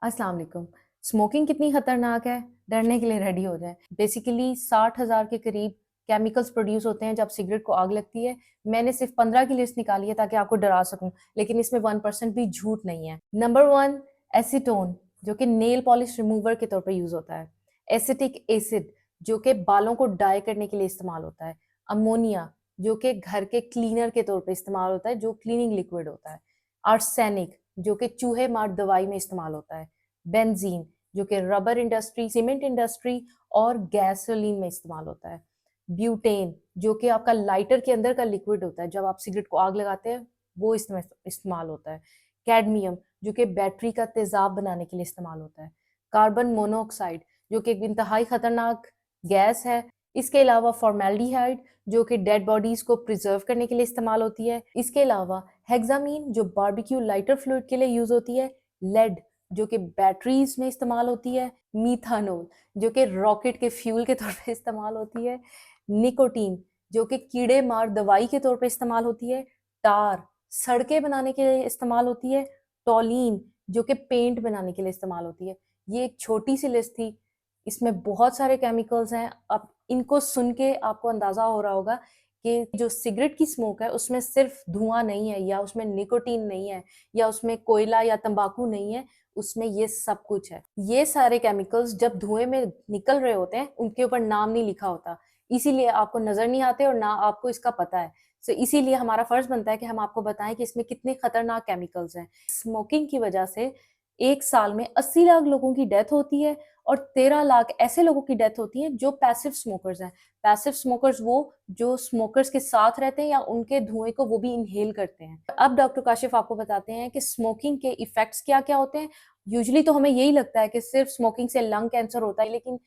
अस्सलाम वालेकुम। स्मोकिंग कितनी खतरनाक है, डरने के लिए रेडी हो जाएँ। बेसिकली 60,000 के करीब केमिकल्स प्रोड्यूस होते हैं जब सिगरेट को आग लगती है। मैंने सिर्फ़ 15 की लिस्ट निकाली है ताकि आपको डरा सकूँ, लेकिन इसमें 1% भी झूठ नहीं है। नंबर 1 एसीटोन जो कि नेल पॉलिश रिमूवर के तौर पे यूज़ होता है। एसिटिक एसिड जो कि बालों को डाई करने के लिए इस्तेमाल होता है। अमोनिया जो कि घर के क्लीनर के तौर पे इस्तेमाल होता है, जो क्लीनिंग लिक्विड होता है। आर्सेनिक जो कि चूहे मार दवाई में इस्तेमाल होता है। बेंजीन जो कि रबर इंडस्ट्री, सीमेंट इंडस्ट्री और गैसोलीन में इस्तेमाल होता है। ब्यूटेन जो कि आपका लाइटर के अंदर का लिक्विड होता है, जब आप सिगरेट को आग लगाते हैं वो इसमें इस्तेमाल होता है। कैडमियम जो कि बैटरी का तेजाब बनाने के लिए इस्तेमाल होता है। कार्बन मोनोऑक्साइड जो कि एक इंतहाई खतरनाक गैस है। इसके अलावा फॉर्मेल्डिहाइड जो कि डेड बॉडीज को प्रिजर्व करने के लिए इस्तेमाल होती है। इसके अलावा हेक्सामीन जो बारबेक्यू लाइटर फ्लूइड के लिए यूज होती है। लेड जो कि बैटरीज में इस्तेमाल होती है। मीथानोल जो कि रॉकेट के फ्यूल के तौर पे इस्तेमाल होती है। निकोटीन जो कि कीड़े मार दवाई के तौर पे इस्तेमाल होती है। टार सड़कें बनाने के लिए इस्तेमाल होती है। टोलीन जो कि पेंट बनाने के लिए इस्तेमाल होती है। ये एक छोटी सी लिस्ट थी, इसमें बहुत सारे केमिकल्स हैं। अब इनको सुन के आपको अंदाजा हो रहा होगा कि जो सिगरेट की स्मोक है उसमें सिर्फ धुआं नहीं है, या उसमें निकोटीन नहीं है, या उसमें कोयला या तंबाकू नहीं है, उसमें ये सब कुछ है। ये सारे केमिकल्स जब धुएं में निकल रहे होते हैं उनके ऊपर नाम नहीं लिखा होता, इसीलिए आपको नजर नहीं आते और ना आपको इसका पता है। सो इसीलिए हमारा फर्ज बनता है कि हम आपको बताएं कि इसमें कितने खतरनाक केमिकल्स हैं। स्मोकिंग की वजह से एक साल में 80 लाख लोगों की डेथ होती है और 13 लाख ऐसे लोगों की डेथ होती है जो पैसिव स्मोकर्स हैं। पैसिव स्मोकर्स वो जो स्मोकर्स के साथ रहते हैं या उनके धुएं को वो भी इनहेल करते हैं। अब डॉक्टर काशिफ आपको बताते हैं कि स्मोकिंग के इफेक्ट्स क्या क्या होते हैं। यूजुअली तो हमें यही लगता है कि सिर्फ स्मोकिंग से लंग कैंसर होता है, लेकिन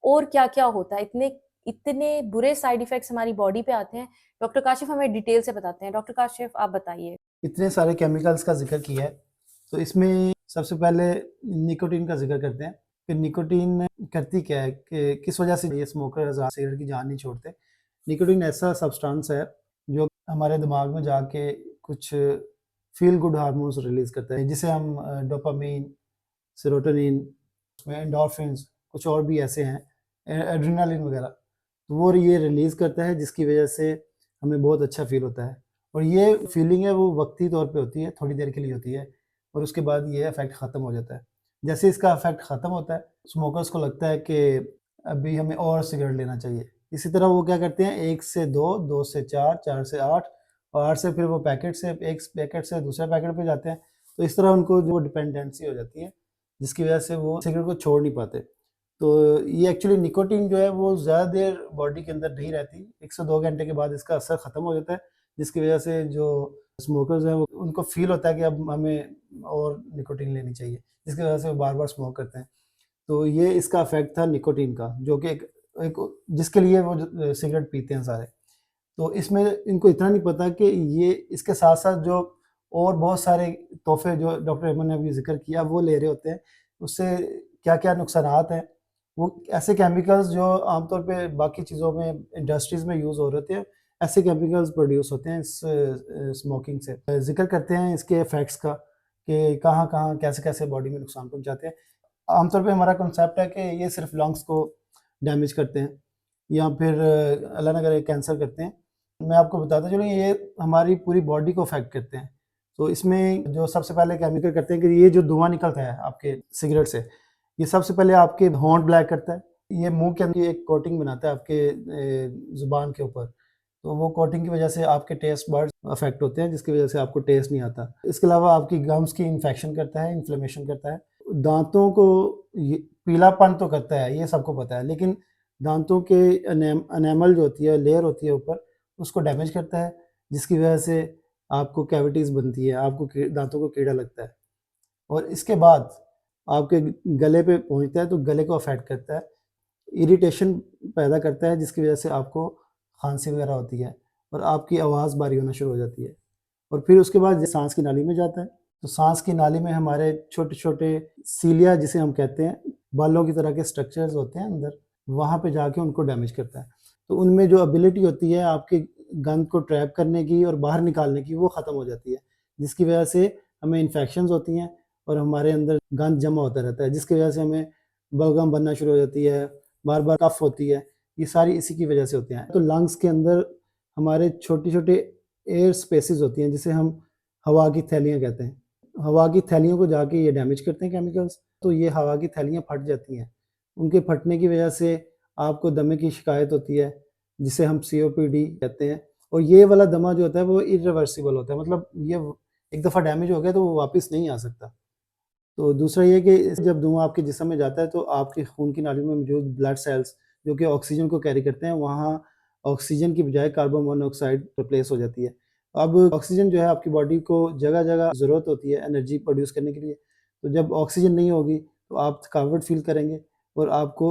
और क्या क्या होता है। इतने इतने बुरे साइड इफेक्ट्स हमारी बॉडी पे आते हैं। डॉक्टर काशिफ हमें डिटेल से बताते हैं। डॉक्टर काशिफ आप बताइए। इतने सारे केमिकल्स का जिक्र किया है, तो इसमें सबसे पहले निकोटीन का जिक्र करते हैं कि निकोटीन करती क्या है, कि किस वजह से ये स्मोकर सिगरेट की जान नहीं छोड़ते। निकोटीन ऐसा सब्सटेंस है जो हमारे दिमाग में जाके कुछ फील गुड हार्मोन्स रिलीज करता है, जिसे हम डोपामीन, सेरोटोनिन, उसमें एंडोर्फिन्स, कुछ और भी ऐसे हैं, एड्रेनालिन वगैरह, तो वो ये रिलीज़ करता है, जिसकी वजह से हमें बहुत अच्छा फील होता है। और ये फीलिंग है वो वक्ती तौर पे होती है, थोड़ी देर के लिए होती है, और उसके बाद ये इफ़ेक्ट ख़त्म हो जाता है। जैसे इसका इफ़ेक्ट ख़त्म होता है, स्मोकर्स को लगता है कि अभी हमें और सिगरेट लेना चाहिए। इसी तरह वो क्या करते हैं, 1 से 2, 2 से 4, 4 से 8, और 8 से फिर वो पैकेट से, एक पैकेट से दूसरे पैकेट पे जाते हैं। तो इस तरह उनको जो डिपेंडेंसी हो जाती है, जिसकी वजह से वो सिगरेट को छोड़ नहीं पाते। तो ये एक्चुअली निकोटीन जो है वो ज़्यादा देर बॉडी के अंदर नहीं रहती, 1 से 2 घंटे के बाद इसका असर ख़त्म हो जाता है, जिसकी वजह से जो स्मोकर्स हैं वो उनको फ़ील होता है कि अब हमें और निकोटीन लेनी चाहिए, जिसकी वजह से वो बार-बार स्मोक करते हैं। तो ये इसका इफ़ेक्ट था निकोटीन का, जो कि एक एक जिसके लिए वो सिगरेट पीते हैं सारे। तो इसमें इनको इतना नहीं पता कि ये इसके साथ-साथ जो और बहुत सारे तोहफ़े जो डॉक्टर अहमद ने अभी ज़िक्र किया वो ले रहे होते हैं, उससे क्या-क्या नुकसानात हैं। वो ऐसे केमिकल्स जो आमतौर पे बाकी चीज़ों में, इंडस्ट्रीज़ में यूज़ हो रहे थे, ऐसे केमिकल्स प्रोड्यूस होते हैं इस स्मोकिंग से। ज़िक्र करते हैं इसके इफ़ेक्ट्स का कि कहाँ-कहाँ, कैसे-कैसे बॉडी में नुकसान पहुँचाते हैं। आमतौर पे हमारा कांसेप्ट है कि ये सिर्फ़ लंग्स को डैमेज करते हैं या फिर अल्लाह ना करे कैंसर करते हैं। मैं आपको बताता चलूँ, ये हमारी पूरी बॉडी को अफ़ेक्ट करते हैं। तो इसमें जो सबसे पहले केमिकल करते हैं कि ये जो धुआँ निकलता है आपके सिगरेट से, ये सबसे पहले आपके होंठ ब्लैक करता है। ये मुँह के अंदर एक कोटिंग बनाता है आपके ज़ुबान के ऊपर। तो वो कोटिंग की वजह से आपके टेस्ट बड्स अफ़ेक्ट होते हैं, जिसकी वजह से आपको टेस्ट नहीं आता। इसके अलावा आपकी गम्स की इन्फेक्शन करता है, इन्फ्लेमेशन करता है। दाँतों को ये पीलापन तो करता है, ये सबको पता है, लेकिन दाँतों के एनेमल जो होती है, लेयर होती है ऊपर, उसको डैमेज करता है, जिसकी वजह से आपको कैविटीज़ बनती है, आपको दाँतों को कीड़ा लगता है। और इसके बाद आपके गले पे पहुँचता है, तो गले को अफ़ेक्ट करता है, इरिटेशन पैदा करता है, जिसकी वजह से आपको खाँसी वगैरह होती है और आपकी आवाज़ भारी होना शुरू हो जाती है। और फिर उसके बाद ये साँस की नाली में जाता है, तो साँस की नाली में हमारे छोटे-छोटे सीलिया जिसे हम कहते हैं, बालों की तरह के स्ट्रक्चर्स होते हैं अंदर, वहाँ पे जाके उनको डैमेज करता है। तो उनमें जो एबिलिटी होती है आपकी गंद को ट्रैप करने की और बाहर निकालने की, वो ख़त्म हो जाती है, जिसकी वजह से हमें इन्फेक्शंस होती हैं और हमारे अंदर गंद जमा होता रहता है, जिसकी वजह से हमें बलगम बनना शुरू हो जाती है, बार-बार कफ होती है। ये सारी इसी की वजह से होती हैं। तो लंग्स के अंदर हमारे छोटे-छोटे एयर स्पेसेस होती हैं, जिसे हम हवा की थैलियाँ कहते हैं। हवा की थैलियों को जाके ये डैमेज करते हैं केमिकल्स, तो ये हवा की थैलियाँ फट जाती हैं। उनके फटने की वजह से आपको दमे की शिकायत होती है, जिसे हम सीओपीडी कहते हैं। और ये वाला दमा जो होता है वो इरिवर्सिबल होता है, मतलब ये एक दफ़ा डैमेज हो गया तो वो वापस नहीं आ सकता। तो दूसरा ये कि जब धुआँ आपके जिस्म में जाता है तो आपके खून की नालियों में मौजूद ब्लड सेल्स जो कि ऑक्सीजन को कैरी करते हैं, वहाँ ऑक्सीजन की बजाय कार्बन मोनोऑक्साइड रिप्लेस हो जाती है। अब ऑक्सीजन जो है आपकी बॉडी को जगह-जगह ज़रूरत होती है एनर्जी प्रोड्यूस करने के लिए। तो जब ऑक्सीजन नहीं होगी तो आप थकावट फ़ील करेंगे और आपको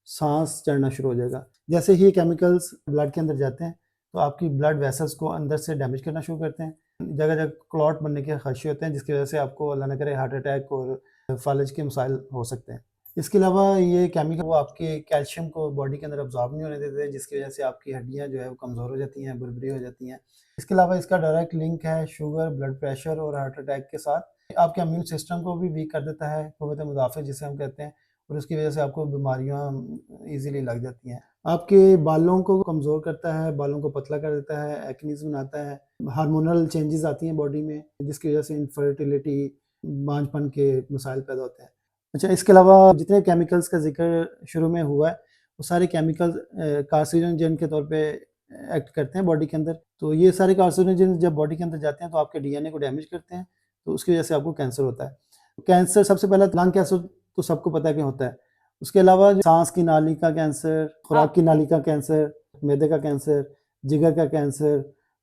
साँस चढ़ना शुरू हो जाएगा। जैसे ही ये केमिकल्स ब्लड के अंदर जाते हैं तो आपकी ब्लड वेसल्स को अंदर से डैमेज करना शुरू करते हैं। जगह-जगह क्लॉट बनने के खदशे होते हैं, जिसकी वजह से आपको अल्लाह ना करे हार्ट अटैक और फ़ालिज के मसाइल हो सकते हैं। इसके अलावा ये केमिकल वो आपके कैल्शियम को बॉडी के अंदर अब्ज़ॉर्ब नहीं होने देते, जिसकी वजह से आपकी हड्डियाँ जो है वो कमज़ोर हो जाती हैं, बुरबुरी हो जाती हैं। इसके अलावा इसका डायरेक्ट लिंक है शुगर, ब्लड प्रेशर और हार्ट अटैक के साथ। आपके इम्यून सिस्टम को भी वीक कर देता है, क़ुव्वत मुदाफ़ा जिसे हम कहते हैं, और उसकी वजह से आपको बीमारियाँ ईज़िली लग जाती हैं। आपके बालों को कमज़ोर करता है, बालों को पतला कर देता है, एक्नीज़ बनाता है, हार्मोनल चेंजेज़ आती हैं बॉडी में, जिसकी वजह से इनफर्टिलिटी, बांझपन के मसाइल पैदा होते हैं। अच्छा, इसके अलावा जितने केमिकल्स का ज़िक्र शुरू में हुआ है, वो सारे केमिकल्स कार्सिनोजन के तौर पे एक्ट करते हैं बॉडी के अंदर। तो ये सारे कार्सिनोजन जब बॉडी के अंदर जाते हैं तो आपके डीएनए को डैमेज करते हैं, तो उसकी वजह से आपको कैंसर होता है। कैंसर सबसे पहला लंग कैंसर तो सबको पता है कि होता है। उसके अलावा सांस की नाली का कैंसर, खुराक की नाली का कैंसर, मैदे का कैंसर, जिगर का कैंसर,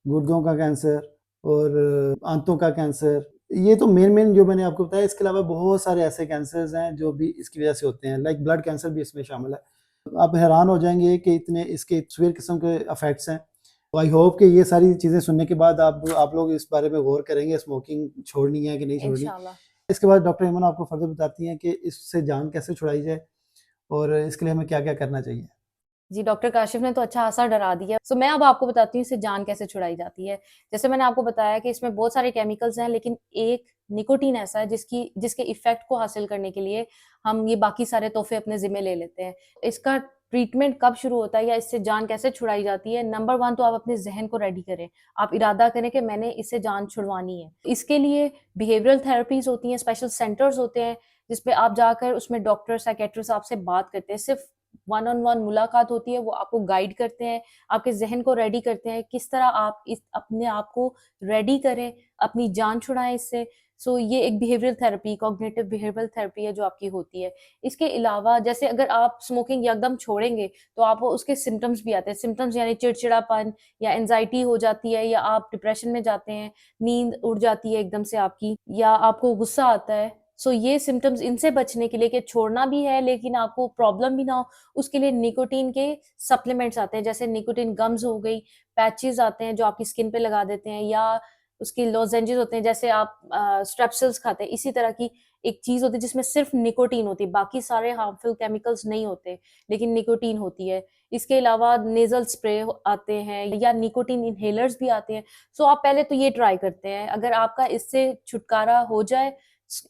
गुर्दों का कैंसर और आंतों का कैंसर, ये तो मेन जो मैंने आपको बताया। इसके अलावा बहुत सारे ऐसे कैंसर्स हैं जो भी इसकी वजह से होते हैं, लाइक ब्लड कैंसर भी इसमें शामिल है। आप हैरान हो जाएंगे कि इतने इसके सीवियर किस्म के इफेक्ट्स हैं। तो आई होप कि ये सारी चीज़ें सुनने के बाद आप लोग इस बारे में गौर करेंगे, स्मोकिंग छोड़नी है कि नहीं छोड़नी। इंशाल्लाह। इसके बाद डॉक्टर ईमन आपको फर्दर बताती हैं कि इससे जान कैसे छुड़ाई जाए और इसके लिए हमें क्या-क्या करना चाहिए। जी, डॉक्टर काशिफ़ ने तो अच्छा खासा डरा दिया। सो मैं अब आपको बताती हूँ इससे जान कैसे छुड़ाई जाती है। जैसे मैंने आपको बताया कि इसमें बहुत सारे केमिकल्स हैं, लेकिन एक निकोटीन ऐसा है जिसके इफ़ेक्ट को हासिल करने के लिए हम ये बाकी सारे तोहफ़े अपने ज़िम्मे ले लेते हैं। इसका ट्रीटमेंट कब शुरू होता है या इससे जान कैसे छुड़ाई जाती है? नंबर 1 तो आप अपने ज़हन को रेडी करें। आप इरादा करें कि मैंने इससे जान छुड़वानी है। इसके लिए बिहेवियरल थेरेपीज़ होती हैं, स्पेशल सेंटर्स होते हैं, जिसपे आप जाकर उसमें डॉक्टर, साइकियाट्रिस्ट आपसे बात करते हैं। सिर्फ़ वन ऑन वन मुलाकात होती है, वो आपको गाइड करते हैं, आपके ज़हन को रेडी करते हैं, किस तरह आप इस अपने आप को रेडी करें, अपनी जान छुड़ाएँ इससे। सो ये एक behavioural therapy, cognitive behavioural therapy है जो आपकी होती है। इसके अलावा जैसे अगर आप स्मोकिंग एकदम छोड़ेंगे, तो आपको उसके सिम्पटम्स भी आते हैं। सिम्पटम्स यानी चिड़चिड़ापन या एंग्ज़ायटी हो जाती है या आप डिप्रेशन में जाते हैं, नींद उड़ जाती है एकदम से आपकी या आपको गुस्सा आता है। सो ये सिम्पटम्स, इनसे बचने के लिए कि छोड़ना भी है लेकिन आपको प्रॉब्लम भी ना हो, उसके लिए निकोटीन के सप्लीमेंट्स आते हैं, जैसे निकोटीन गम्स हो गई, पैचेस आते हैं जो आपकी स्किन पे लगा देते हैं, या उसके लॉजेंजेस होते हैं, जैसे आप स्ट्रेप्सिल्स खाते हैं, इसी तरह की एक चीज़ होती है जिसमें सिर्फ निकोटीन होती है, बाकी सारे हार्मफुल केमिकल्स नहीं होते, लेकिन निकोटीन होती है। इसके अलावा नेज़ल स्प्रे आते हैं या निकोटीन इन्हेलर्स भी आते हैं। सो आप पहले तो ये ट्राई करते हैं, अगर आपका इससे छुटकारा हो जाए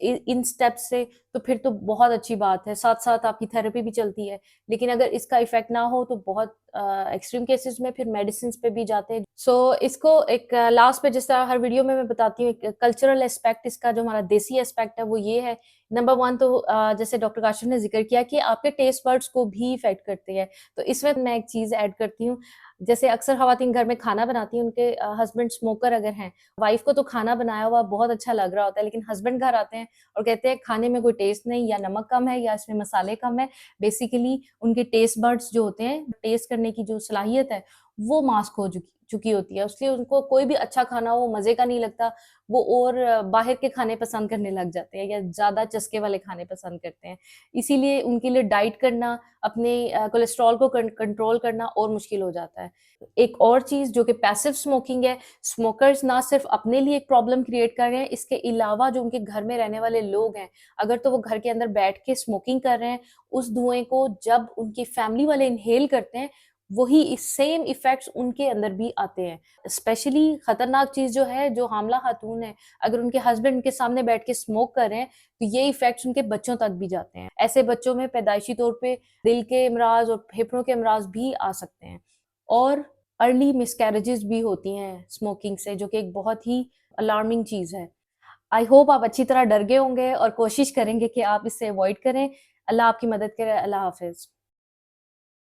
इन स्टेप्स से, तो फिर तो बहुत अच्छी बात है। साथ-साथ आपकी थेरेपी भी चलती है। लेकिन अगर इसका इफ़ेक्ट ना हो तो बहुत एक्सट्रीम केसेस में फिर मेडिसिन्स पे भी जाते हैं। सो इसको एक लास्ट पे, जिस तरह हर वीडियो में मैं बताती हूँ, एक कल्चरल एस्पेक्ट, इसका जो हमारा देसी एस्पेक्ट है वो ये है। नंबर 1 तो जैसे डॉक्टर काशिफ़ ने ज़िक्र किया कि आपके टेस्ट बड्स को भी इफ़ेक्ट करती है। तो इसमें मैं एक चीज़ ऐड करती हूँ, जैसे अक्सर ख़वातीन घर में खाना बनाती हैं, उनके हस्बैंड स्मोकर अगर हैं, वाइफ़ को तो खाना बनाया हुआ बहुत अच्छा लग रहा होता है, लेकिन हस्बैंड घर आते हैं और कहते हैं खाने में कोई टेस्ट नहीं, या नमक कम है, या इसमें मसाले कम है। बेसिकली उनके टेस्ट बड्स जो होते हैं, टेस्ट करने की जो सलाहियत है, वो मास्क हो चुकी चुकी होती है। इसलिए उनको कोई भी अच्छा खाना हो, मज़े का नहीं लगता, वो और बाहर के खाने पसंद करने लग जाते हैं या ज़्यादा चस्के वाले खाने पसंद करते हैं। इसीलिए उनके लिए डाइट करना, अपने कोलेस्ट्रॉल को कंट्रोल करना और मुश्किल हो जाता है। एक और चीज़ जो कि पैसिव स्मोकिंग है, स्मोकर्स ना सिर्फ़ अपने लिए एक प्रॉब्लम क्रिएट कर रहे हैं, इसके अलावा जो उनके घर में रहने वाले लोग हैं, अगर तो वो घर के अंदर बैठ के स्मोकिंग कर रहे हैं, उस धुएँ को जब उनकी फैमिली वाले इन्हेल करते हैं, वही सेम इफेक्ट्स उनके अंदर भी आते हैं। स्पेशली खतरनाक चीज जो है, जो हामला खातून है, अगर उनके हस्बैंड उनके सामने बैठ के स्मोक कर रहे हैं तो ये इफेक्ट्स उनके बच्चों तक भी जाते हैं। ऐसे बच्चों में पैदाइशी तौर पे दिल के अमराज और फेफड़ों के अमराज भी आ सकते हैं, और अर्ली मिसकैरेजेस भी होती हैं स्मोकिंग से, जो कि एक बहुत ही अलार्मिंग चीज है। आई होप आप अच्छी तरह डर गए होंगे और कोशिश करेंगे कि आप इससे अवॉइड करें। अल्लाह आपकी मदद करे। अल्लाह हाफिज।